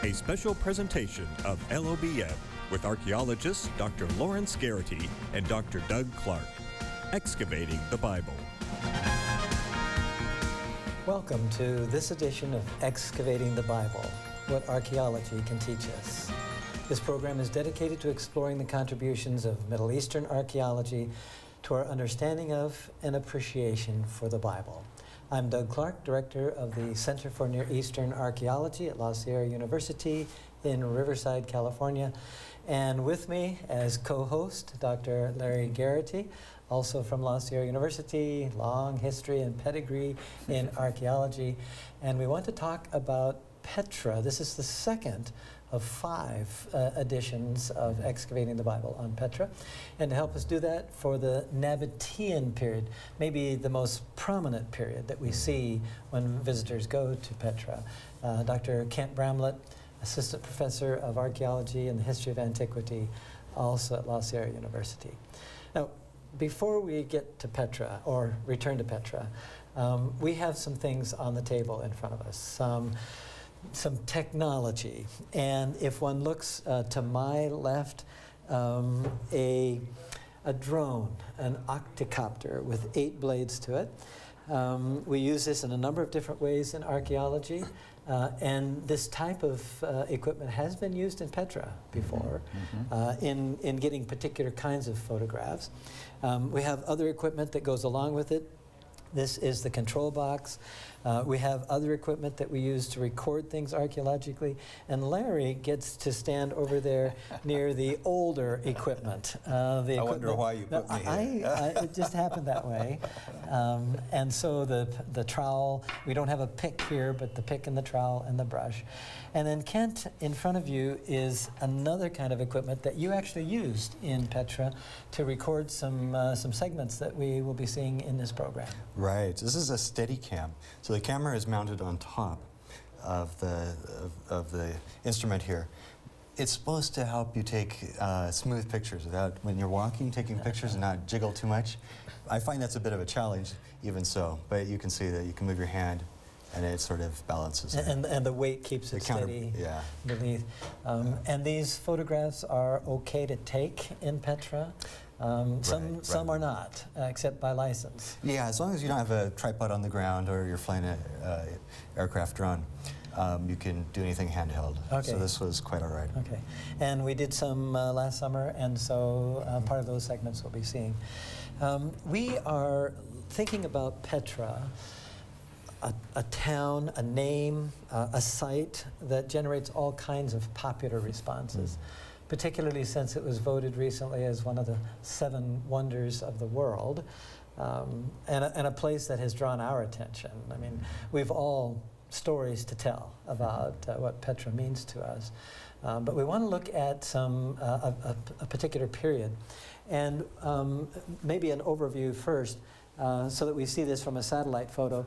A special presentation of LLBN with archaeologists Dr. Lawrence Garrity and Dr. Doug Clark. Excavating the Bible. Welcome to this edition of Excavating the Bible, what archaeology can teach us. This program is dedicated to exploring the contributions of Middle Eastern archaeology to our understanding of and appreciation for the Bible. I'm Doug Clark, Director of the Center for Near Eastern Archaeology at La Sierra University in Riverside, California. And with me as co-host, Dr. Larry Garrity, also from La Sierra University, long history and pedigree in archaeology. And we want to talk about Petra. This is the second of 5 editions of Excavating the Bible on Petra. And to help us do that for the Nabatean period, maybe the most prominent period that we see when visitors go to Petra, Dr. Kent Bramlett, Assistant Professor of Archaeology and the History of Antiquity, also at La Sierra University. Now, before we get to Petra, or return to Petra, we have some things on the table in front of us. Some technology, and if one looks to my left, a drone, an octocopter with 8 blades to it. We use this in a number of different ways in archaeology, and this type of equipment has been used in Petra before, in getting particular kinds of photographs. We have other equipment that goes along with it. This is the control box. We have other equipment that we use to record things archaeologically, and Larry gets to stand over there near the older equipment. I wonder why you put me here. It just happened that way. And so the trowel, we don't have a pick here, but the pick and the trowel and the brush. And then Kent, in front of you, is another kind of equipment that you actually used in Petra to record some segments that we will be seeing in this program. Right. This is a Steadicam. So the camera is mounted on top of the instrument here. It's supposed to help you take smooth pictures without, when you're walking, taking pictures and not jiggle too much. I find that's a bit of a challenge, even so. But you can see that you can move your hand, and it sort of balances it. And the weight keeps it steady beneath. And these photographs are okay to take in Petra. Some are not, except by license. Yeah, as long as you don't have a tripod on the ground or you're flying an aircraft drone, you can do anything handheld. Okay. So this was quite all right. Okay. And we did some last summer, and so part of those segments we'll be seeing. We are thinking about Petra, a town, a name, a site that generates all kinds of popular responses. Particularly since it was voted recently as one of the 7 wonders of the world, and a place that has drawn our attention. I mean, we've all stories to tell about what Petra means to us, but we want to look at a particular period, and maybe an overview first, so that we see this from a satellite photo.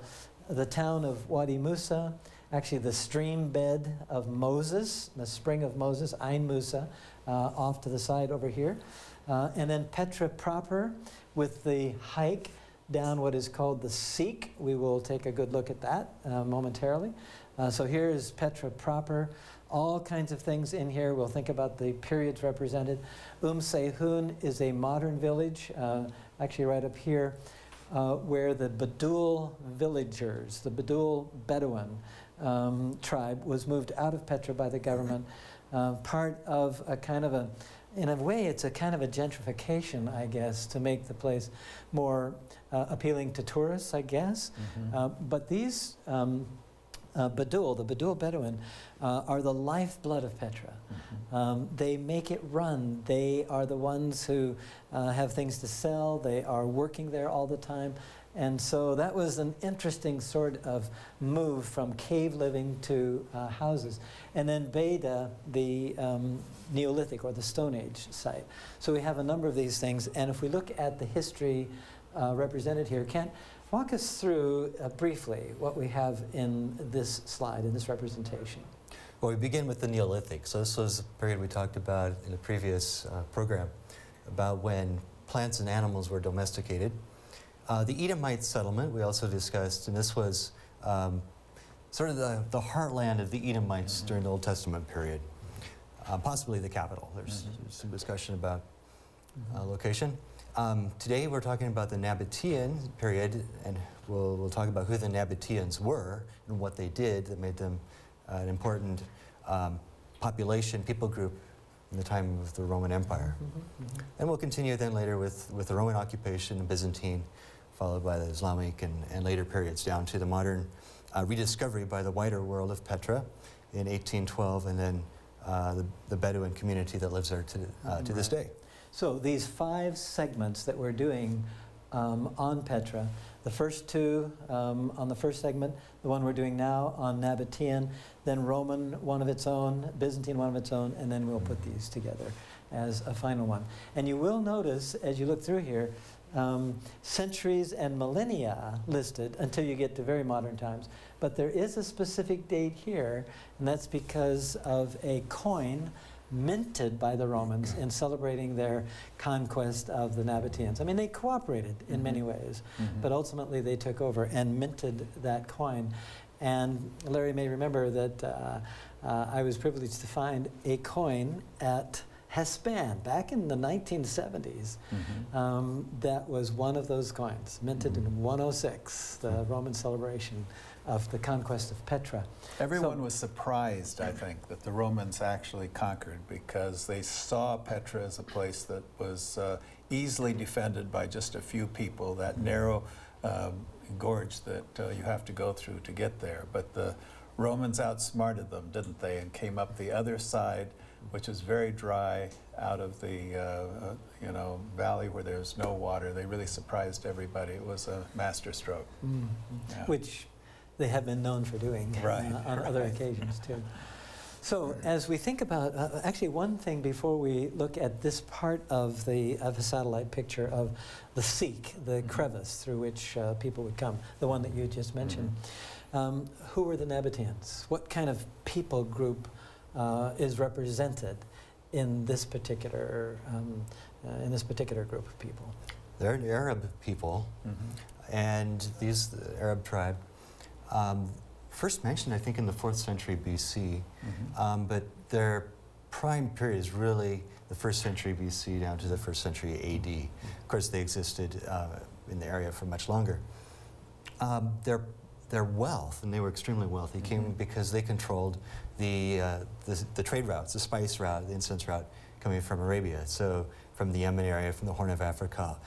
The town of Wadi Musa, actually the stream bed of Moses, the spring of Moses, Ain Musa, off to the side over here. And then Petra proper with the hike down what is called the Seek. We will take a good look at that momentarily. So here is Petra proper. All kinds of things in here. We'll think about the periods represented. Sehun is a modern village, actually right up here, where the Badul villagers, the Badul Bedouin tribe, was moved out of Petra by the government. Part of a kind of in a way, it's a kind of a gentrification, I guess, to make the place more appealing to tourists, I guess. But these the Badul Bedouin, are the lifeblood of Petra. They make it run. They are the ones who have things to sell. They are working there all the time. And so that was an interesting sort of move from cave living to houses. And then Beda, the Neolithic or the Stone Age site. So we have a number of these things. And if we look at the history represented here, Kent, walk us through briefly what we have in this slide, in this representation. Well, we begin with the Neolithic. So this was a period we talked about in a previous program, about when plants and animals were domesticated. The Edomite settlement we also discussed, and this was sort of the heartland of the Edomites during the Old Testament period, possibly the capital. There's some discussion about location. Today we're talking about the Nabataean period, and we'll talk about who the Nabataeans were and what they did that made them an important people group in the time of the Roman Empire. And we'll continue then later with the Roman occupation, Byzantine, followed by the Islamic and later periods down to the modern rediscovery by the wider world of Petra in 1812, and then the Bedouin community that lives there to this day. So these 5 segments that we're doing on Petra, the first 2 on the first segment, the one we're doing now on Nabatean, then Roman, one of its own, Byzantine, one of its own, and then we'll put these together as a final one. And you will notice, as you look through here, centuries and millennia listed until you get to very modern times. But there is a specific date here, and that's because of a coin minted by the Romans in celebrating their conquest of the Nabataeans. I mean, they cooperated in many ways, but ultimately they took over and minted that coin. And Larry may remember that I was privileged to find a coin at Hespan back in the 1970s. That was one of those coins, minted in 106, the Roman celebration of the conquest of Petra. Everyone was surprised, I think, that the Romans actually conquered, because they saw Petra as a place that was easily defended by just a few people, that narrow gorge that you have to go through to get there. But the Romans outsmarted them, didn't they, and came up the other side, which is very dry, out of the valley where there's no water. They really surprised everybody. It was a masterstroke. Yeah. Which they have been known for doing on other occasions too. So as we think about, actually one thing before we look at this part of a satellite picture of the Seek, the crevice through which people would come, the one that you just mentioned, who were the Nabataeans? What kind of people group is represented in this particular group of people? They're an Arab people, and the Arab tribe, first mentioned, I think, in the 4th century BC, but their prime period is really the 1st century BC down to the 1st century AD. Of course, they existed in the area for much longer. Their wealth, and they were extremely wealthy, came because they controlled the trade routes, the spice route, the incense route coming from Arabia. So from the Yemen area, from the Horn of Africa.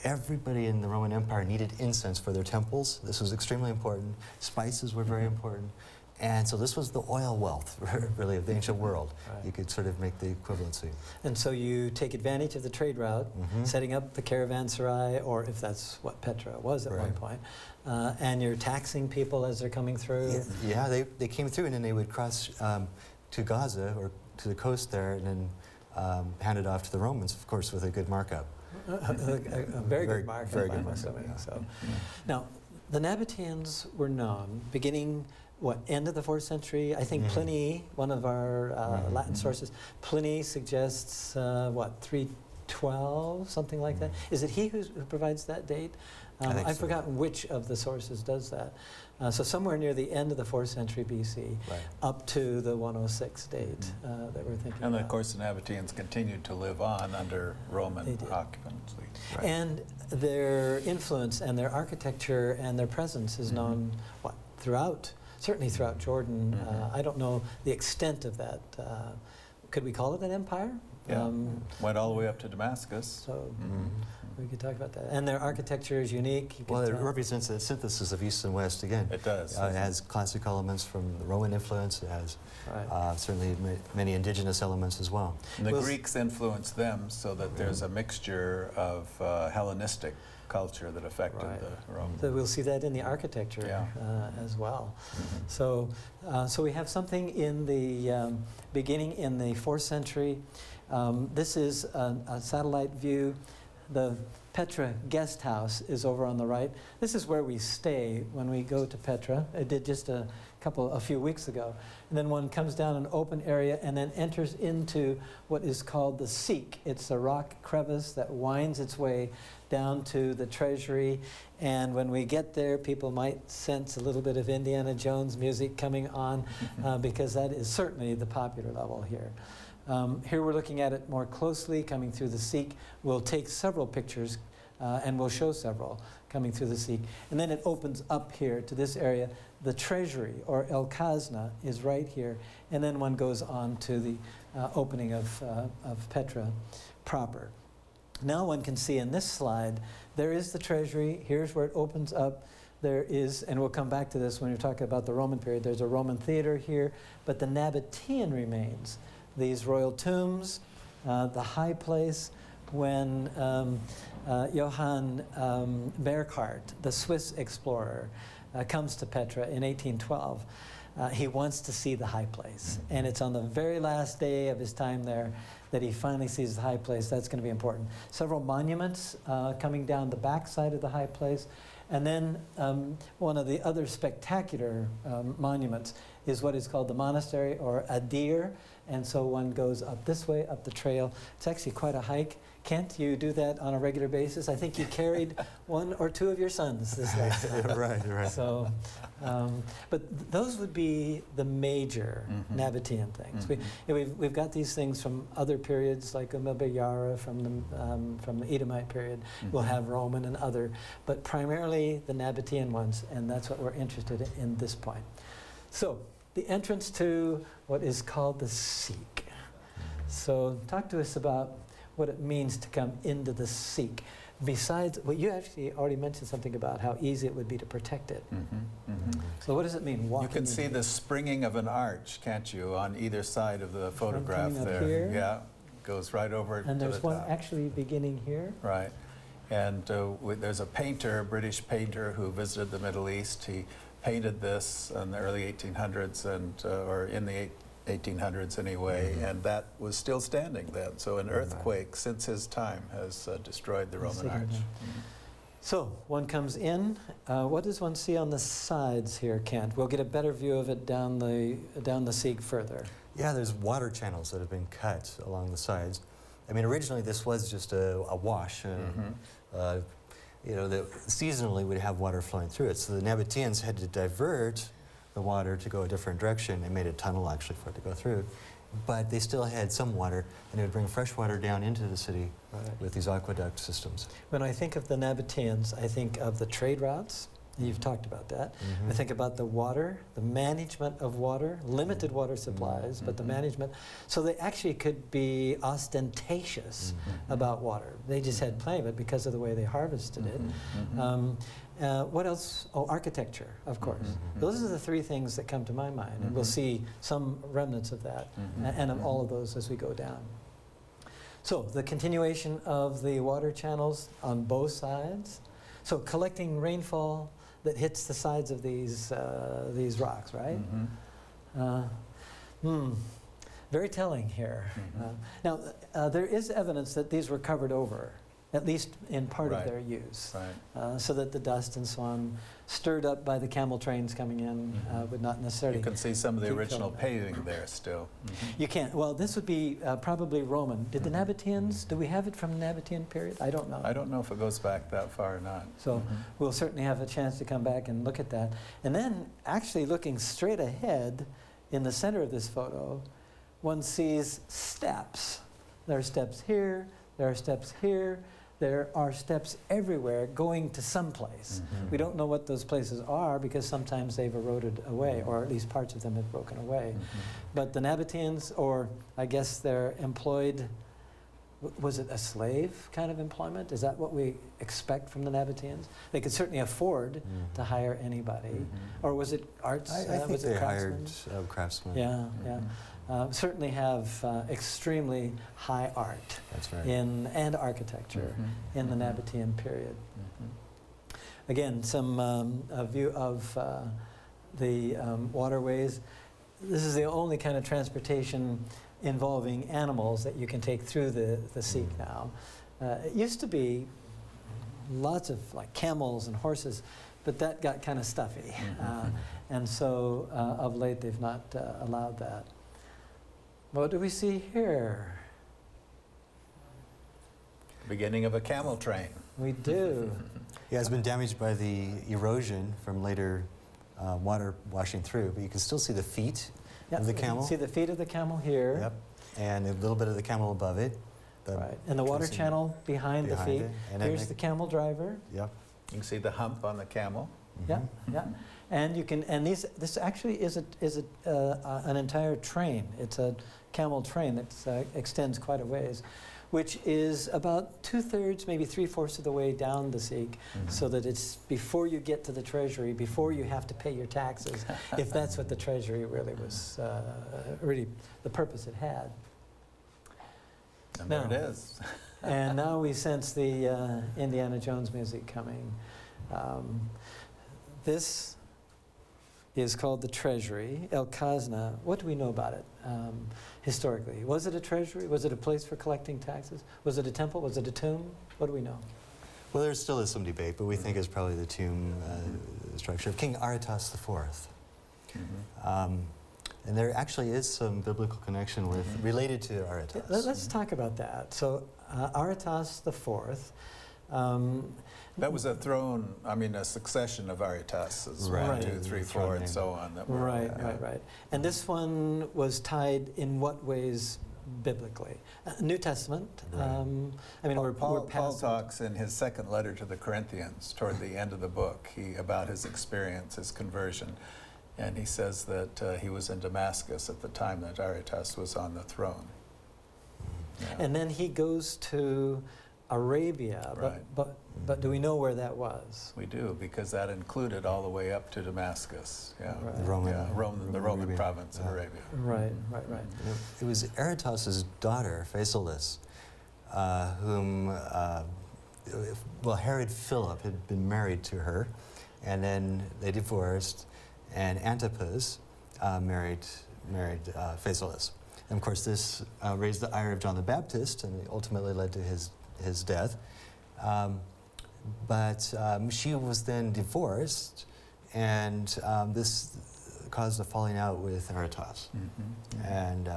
Everybody in the Roman Empire needed incense for their temples. This was extremely important. Spices were very important. And so this was the oil wealth, really, of the ancient world. You could sort of make the equivalency. And so you take advantage of the trade route, setting up the caravanserai, or if that's what Petra was at one point, and you're taxing people as they're coming through. Yeah, they came through, and then they would cross to Gaza, or to the coast there, and then hand it off to the Romans, of course, with a good markup. A very good mark. Very good mark. So. Now, the Nabataeans were known beginning, end of the 4th century? I think Pliny, one of our Latin sources, Pliny suggests, 312, something like that? Is it he who provides that date? I've forgotten which of the sources does that. So somewhere near the end of the 4th century BC, up to the 106 date that we're thinking And about. of course, the Nabataeans continued to live on under Roman occupancy. And their influence and their architecture and their presence is known, certainly throughout Jordan. I don't know the extent of that. Could we call it an empire? Yeah, went all the way up to Damascus. So we could talk about that. And their architecture is unique. Well, it represents a synthesis of East and West again. It does. It has classic elements from the Roman influence. It has certainly many indigenous elements as well. And the Greeks influenced them, so that there's a mixture of Hellenistic culture that affected the Romans. So we'll see that in the architecture as well. So we have something in the beginning in the 4th century. This is a satellite view. The Petra guest house is over on the right. This is where we stay when we go to Petra. I did just a a few weeks ago. And then one comes down an open area and then enters into what is called the Seek. It's a rock crevice that winds its way down to the Treasury. And when we get there, people might sense a little bit of Indiana Jones music coming on because that is certainly the popular level here. Here we're looking at it more closely, coming through the Seek. We'll take several pictures and we'll show several coming through the Seek. And then it opens up here to this area. The Treasury, or El Khazneh, is right here. And then one goes on to the opening of Petra proper. Now one can see in this slide, there is the Treasury. Here's where it opens up. There is, and we'll come back to this when you're talking about the Roman period, there's a Roman theater here, but the Nabatean remains. These royal tombs, the high place, when Johann Burckhardt, the Swiss explorer, comes to Petra in 1812, he wants to see the high place. And it's on the very last day of his time there that he finally sees the high place. That's going to be important. Several monuments coming down the back side of the high place. And then one of the other spectacular monuments is what is called the Monastery, or a deer. And so one goes up this way, up the trail. It's actually quite a hike. Kent, you do that on a regular basis. I think you carried one or two of your sons this last time. Right. So, but those would be the major Nabatean things. We've got these things from other periods, like Umabayara from the Edomite period. We'll have Roman and other, but primarily the Nabatean ones, and that's what we're interested in this point. So, the entrance to what is called the Seek. So, talk to us about what it means to come into the Seek. Besides, well, you actually already mentioned something about how easy it would be to protect it. So what does it mean, walking? You can see the springing of an arch, can't you, on either side of the photograph coming up there. here. Yeah, goes right over And to there's the one top. actually beginning here. Right. And there's a painter, a British painter, who visited the Middle East. He painted this in the early 1800s, or in the 1800s anyway, and that was still standing then. So an earthquake since his time has destroyed the Roman arch. So one comes in. What does one see on the sides here, Kent? We'll get a better view of it down the Seek further. Yeah, there's water channels that have been cut along the sides. I mean, originally this was just a wash. You know, seasonally we'd have water flowing through it. So the Nabataeans had to divert the water to go a different direction. They made a tunnel actually for it to go through. But they still had some water, and it would bring fresh water down into the city with these aqueduct systems. When I think of the Nabataeans, I think of the trade routes. You've talked about that. I think about the water, the management of water, limited water supplies, but the management. So they actually could be ostentatious about water. They just had plenty of it because of the way they harvested it. What else? Oh, architecture, of course. Those are the three things that come to my mind, and we'll see some remnants of that and of all of those as we go down. So the continuation of the water channels on both sides. So collecting rainfall that hits the sides of these rocks, right? Very telling here. Now, there is evidence that these were covered over, at least in part of their use, so that the dust and so on, stirred up by the camel trains coming in, would not necessarily. You can see some of the keep original filling it. paving there still. You can't. Well, this would be probably Roman. Did the Nabataeans, do we have it from the Nabataean period? I don't know. I don't know if it goes back that far or not. So we'll certainly have a chance to come back and look at that. And then actually looking straight ahead in the center of this photo, one sees steps. There are steps here, there are steps here, there are steps everywhere going to some place. We don't know what those places are because sometimes they've eroded away, or at least parts of them have broken away. But the Nabataeans, or I guess they're employed, was it a slave kind of employment? Is that what we expect from the Nabataeans? They could certainly afford to hire anybody. Or was it arts? I think was it they hired craftsmen? craftsmen. Yeah. Certainly have extremely high art and architecture in the Nabatean period. Again, some view of the waterways. This is the only kind of transportation involving animals that you can take through the Seek now. It used to be lots of like camels and horses, but that got kind of stuffy. And so of late they've not allowed that. What do we see here? Beginning of a camel train. We do. Yeah, it's been damaged by the erosion from later water washing through, but you can still see the feet of the You camel. can see the feet of the camel here. Yep, and a little bit of the camel above it. Right, and the water channel behind the feet. And Here's the camel driver. Yep. You can see the hump on the camel. Yeah, yeah, and you can, and this actually is an entire train. It's a camel train that extends quite a ways, which is about 2/3, maybe 3/4 of the way down the Sikh, so that it's before you get to the treasury, before you have to pay your taxes, if that's what the treasury really was, really the purpose it had. And there it is. And now we sense the Indiana Jones music coming. This is called the Treasury El Khazneh. What do we know about it historically? Was it a treasury? Was it a place for collecting taxes? Was it a temple? Was it a tomb? What do we know? Well, there still is some debate, but we think it's probably the tomb structure of King Itas IV. And there actually is some biblical connection with related to Itas. Let's talk about that. So Itas IV. That was a throne, I mean, a succession of Aritas, Right. 1, 2, 3, 4, and so on. That were, Right. And this one was tied in what ways biblically? New Testament. Right. I mean, we're Paul past talks in his second letter to the Corinthians, toward the end of the book, about his experience, his conversion. And he says that he was in Damascus at the time that Aretas was on the throne. Yeah. And then he goes to Arabia, Right. but do we know where that was? We do, because that included all the way up to Damascus. Yeah, Right. The Roman, the Roman Arabia. province of Arabia. Right. It was Aretas's daughter, Phasaelis, whom, well, Herod Philip had been married to her, and then they divorced, and Antipas married Phasaelis. And of course, this raised the ire of John the Baptist, and ultimately led to his death. But she was then divorced, and this caused a falling out with Aretas. And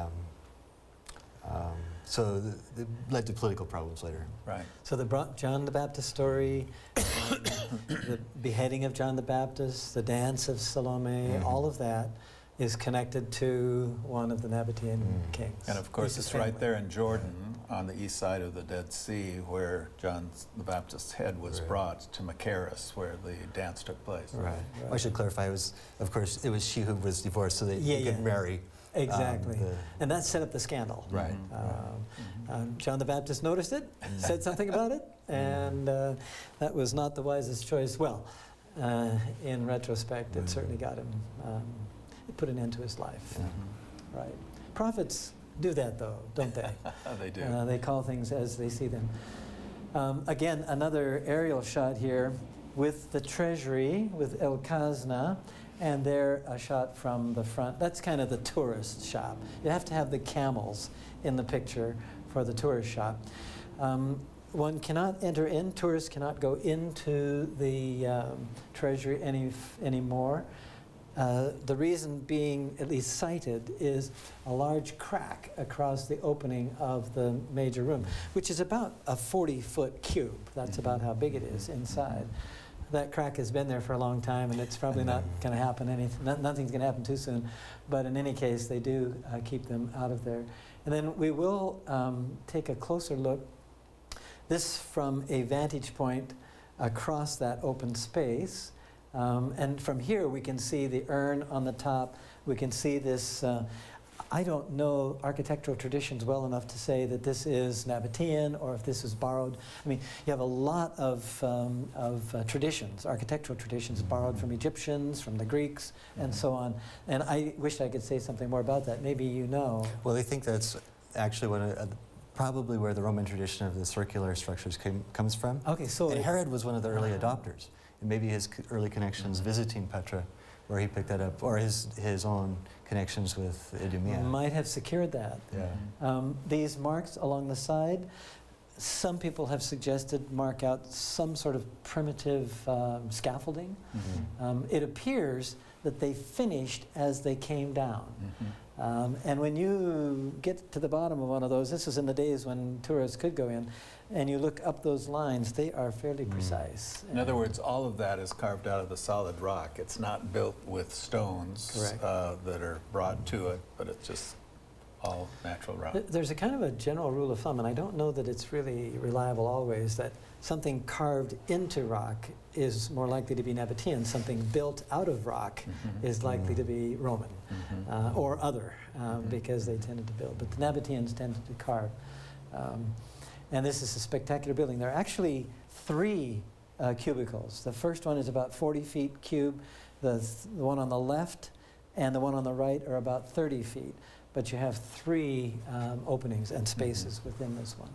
so it led to political problems later. Right. So the John the Baptist story, the beheading of John the Baptist, the dance of Salome, all of that is connected to one of the Nabataean kings. And of course, His it's right family. there in Jordan, on the east side of the Dead Sea, where John the Baptist's head was brought to Machaerus, where the dance took place. Right. I should clarify, of course, it was she who was divorced, so that he could marry. Exactly. And that set up the scandal. Right. John the Baptist noticed it, said something about it, and that was not the wisest choice. Well, in retrospect, it certainly got him, it put an end to his life. Right. Prophets do that, though, don't they? They do. They call things as they see them. Again, another aerial shot here with the treasury, with El Khazneh, and there a shot from the front. That's kind of the tourist shop. You have to have the camels in the picture for the tourist shop. One cannot enter in, tourists cannot go into the treasury anymore. The reason being, at least cited, is a large crack across the opening of the major room, which is about a 40-foot cube. That's about how big it is inside. That crack has been there for a long time, and it's probably not going to happen. Nothing's going to happen too soon. But in any case, they do keep them out of there. And then we will take a closer look. This from a vantage point across that open space. And from here, we can see the urn on the top. We can see this. I don't know architectural traditions well enough to say that this is Nabatean or if this is borrowed. I mean, you have a lot of traditions, architectural traditions borrowed from Egyptians, from the Greeks, and so on. And I wish I could say something more about that. Maybe you know. Well, they think that's actually probably where the Roman tradition of the circular structures comes from. Okay, so and Herod was one of the early adopters. And maybe his early connections visiting Petra, where he picked that up, or his own connections with Idumea. Might have secured that. Yeah. These marks along the side, some people have suggested mark out some sort of primitive scaffolding. It appears that they finished as they came down. And when you get to the bottom of one of those, this is in the days when tourists could go in, and you look up those lines, they are fairly precise. In other words, all of that is carved out of the solid rock. It's not built with stones that are brought to it, but it's just all natural rock. There's a kind of a general rule of thumb, and I don't know that it's really reliable always, that something carved into rock is more likely to be Nabatean. Something built out of rock is likely to be Roman or other, because they tended to build. But the Nabataeans tended to carve. And this is a spectacular building. There are actually 3 cubicles. The first one is about 40 feet cube. The one on the left and the one on the right are about 30 feet. But you have 3 openings and spaces within this one.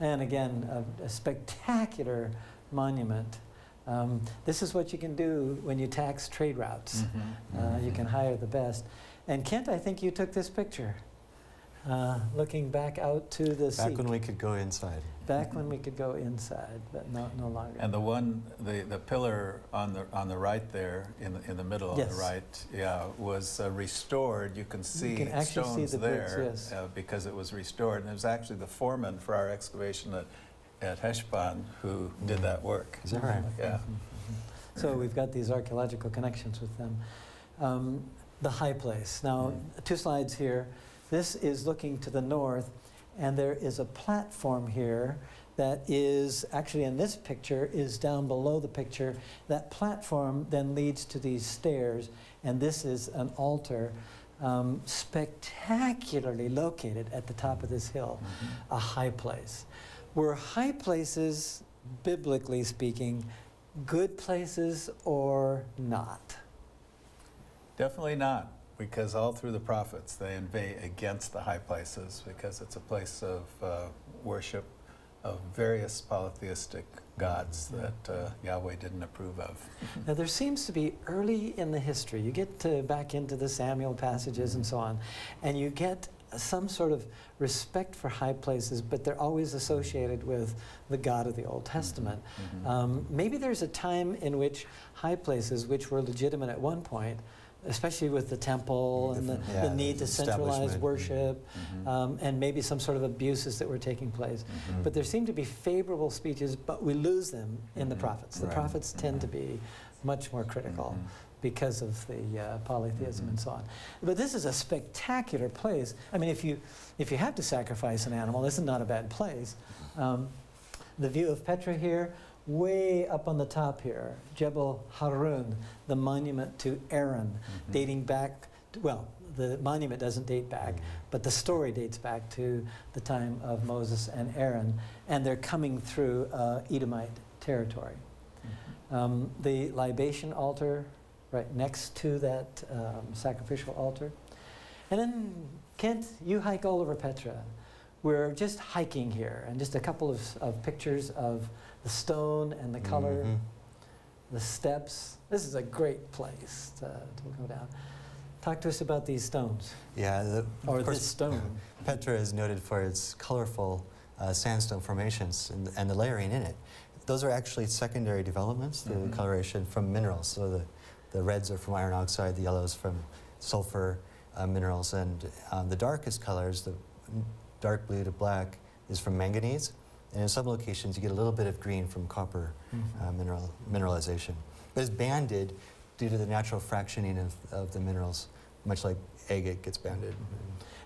And again, a spectacular monument. This is what you can do when you tax trade routes. You can hire the best. And Kent, I think you took this picture, looking back out to the sea. Back when we could go inside. Back when we could go inside, but no longer. And the pillar on the right there, in the middle on the right, was restored. You can see stones there because it was restored. And it was actually the foreman for our excavation at Heshbon who did that work. Is that right? Yeah. So we've got these archaeological connections with them. The high place. Now, 2 slides here. This is looking to the north, and there is a platform here that is, actually in this picture, is down below the picture. That platform then leads to these stairs, and this is an altar spectacularly located at the top of this hill, a high place. Were high places, biblically speaking, good places or not? Definitely not, because all through the prophets they inveigh against the high places because it's a place of worship of various polytheistic gods that Yahweh didn't approve of. Now there seems to be early in the history, you get back into the Samuel passages and so on, and you get some sort of respect for high places, but they're always associated with the God of the Old Testament. Maybe there's a time in which high places, which were legitimate at one point, especially with the temple and the need to centralize worship, and maybe some sort of abuses that were taking place. But there seem to be favorable speeches, but we lose them in the prophets. The prophets tend to be much more critical because of the polytheism and so on. But this is a spectacular place. I mean, if you have to sacrifice an animal, this is not a bad place. The view of Petra here, way up on the top here, Jebel Harun, the monument to Aaron, dating back, well, the monument doesn't date back, but the story dates back to the time of Moses and Aaron, and they're coming through Edomite territory. The libation altar right next to that sacrificial altar. And then, Kent, you hike all over Petra. We're just hiking here, and just a couple of pictures of the stone and the color, the steps. This is a great place to go down. Talk to us about these stones. Yeah, or this stone. Petra is noted for its colorful sandstone formations and the layering in it. Those are actually secondary developments, the coloration from minerals. So the reds are from iron oxide, the yellows from sulfur minerals, and the darkest colors, the dark blue to black, is from manganese. And in some locations, you get a little bit of green from copper mineralization. But it's banded due to the natural fractioning of the minerals, much like agate gets banded.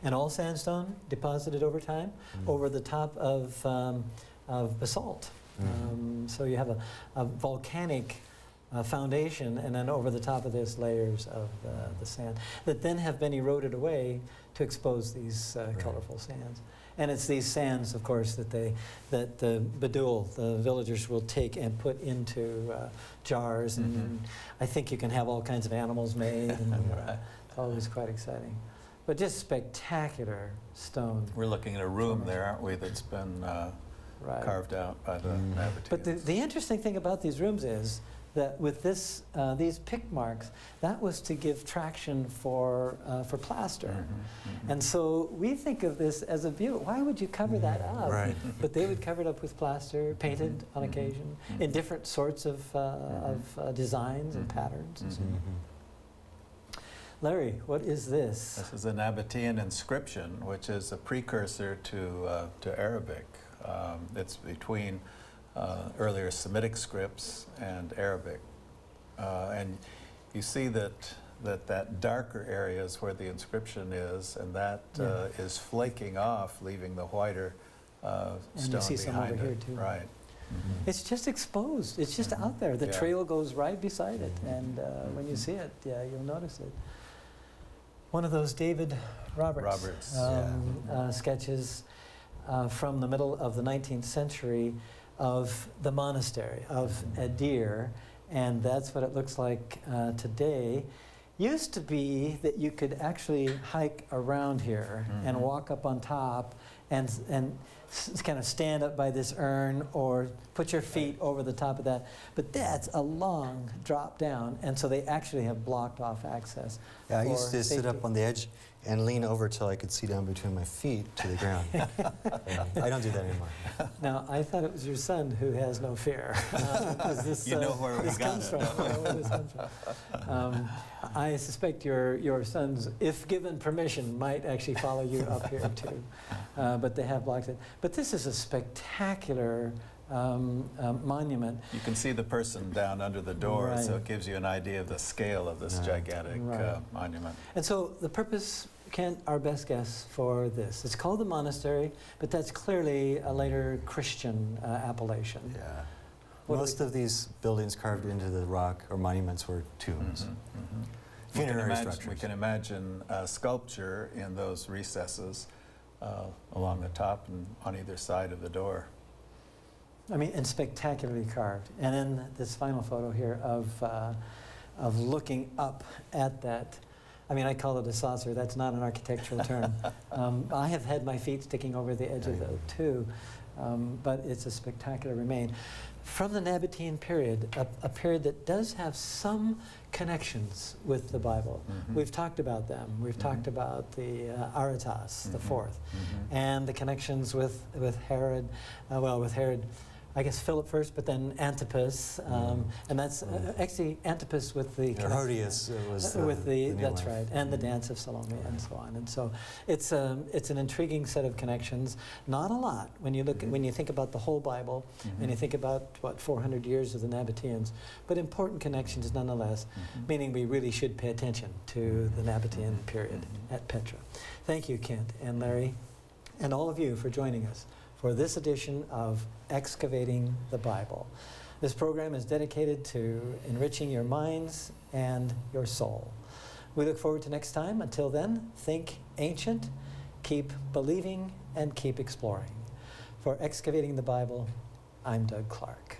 And all sandstone deposited over time over the top of basalt. So you have a volcanic foundation, and then over the top of this layers of the sand that then have been eroded away to expose these colorful sands. And it's these sands, of course, that the Bedouin, the villagers, will take and put into jars. And I think you can have all kinds of animals made. And it's always quite exciting. But just spectacular stone. We're looking at a room there, aren't we, that's been carved out by the Nabateans. But the interesting thing about these rooms is that with this, these pick marks, that was to give traction for plaster. And so we think of this as a view. Why would you cover that up? Right. But they would cover it up with plaster, painted on occasion, in different sorts of designs and patterns. And so on. Larry, what is this? This is a Nabataean inscription, which is a precursor to Arabic. It's between earlier Semitic scripts and Arabic. And you see that darker area is where the inscription is, and that is flaking off, leaving the whiter And stone you see some over behind here it. too. Right. It's just exposed. It's just out there. The trail goes right beside it, and when you see it, you'll notice it. One of those David Roberts sketches from the middle of the 19th century of the monastery of Adir, and that's what it looks like today. Used to be that you could actually hike around here and walk up on top and kind of stand up by this urn or put your feet over the top of that. But that's a long drop down, and so they actually have blocked off access. Yeah, I used for to sit safety. up on the edge and lean over till I could see down between my feet to the ground. I don't do that anymore. Now, I thought it was your son who has no fear. This, You know where we this got comes it, from. don't we? I know where this comes from. I suspect your sons, if given permission, might actually follow you up here too. But they have blocked it. But this is a spectacular monument. You can see the person down under the door, so it gives you an idea of the scale of this gigantic monument. And so the purpose, Kent, our best guess for this. It's called the monastery, but that's clearly a later Christian appellation. Yeah. What do Most of these buildings carved into the rock or monuments were tombs. Funerary structures. We can imagine sculpture in those recesses along the top and on either side of the door. I mean, and spectacularly carved. And then this final photo here of looking up at that. I mean, I call it a saucer. That's not an architectural term. I have had my feet sticking over the edge of it too, but it's a spectacular remain. From the Nabatean period, a period that does have some connections with the Bible. We've talked about them. We've talked about the Itas, the fourth, and the connections with Herod, with Herod, I guess Philip first, but then Antipas, and that's actually Antipas with the Herodias was with the that's life. right, and the dance of Salome and so on. And so it's an intriguing set of connections. Not a lot when you look when you think about the whole Bible and you think about what 400 years of the Nabataeans, but important connections nonetheless. Meaning we really should pay attention to the Nabatean period at Petra. Thank you, Kent and Larry, and all of you for joining us for this edition of Excavating the Bible. This program is dedicated to enriching your minds and your soul. We look forward to next time. Until then, think ancient, keep believing, and keep exploring. For Excavating the Bible, I'm Doug Clark.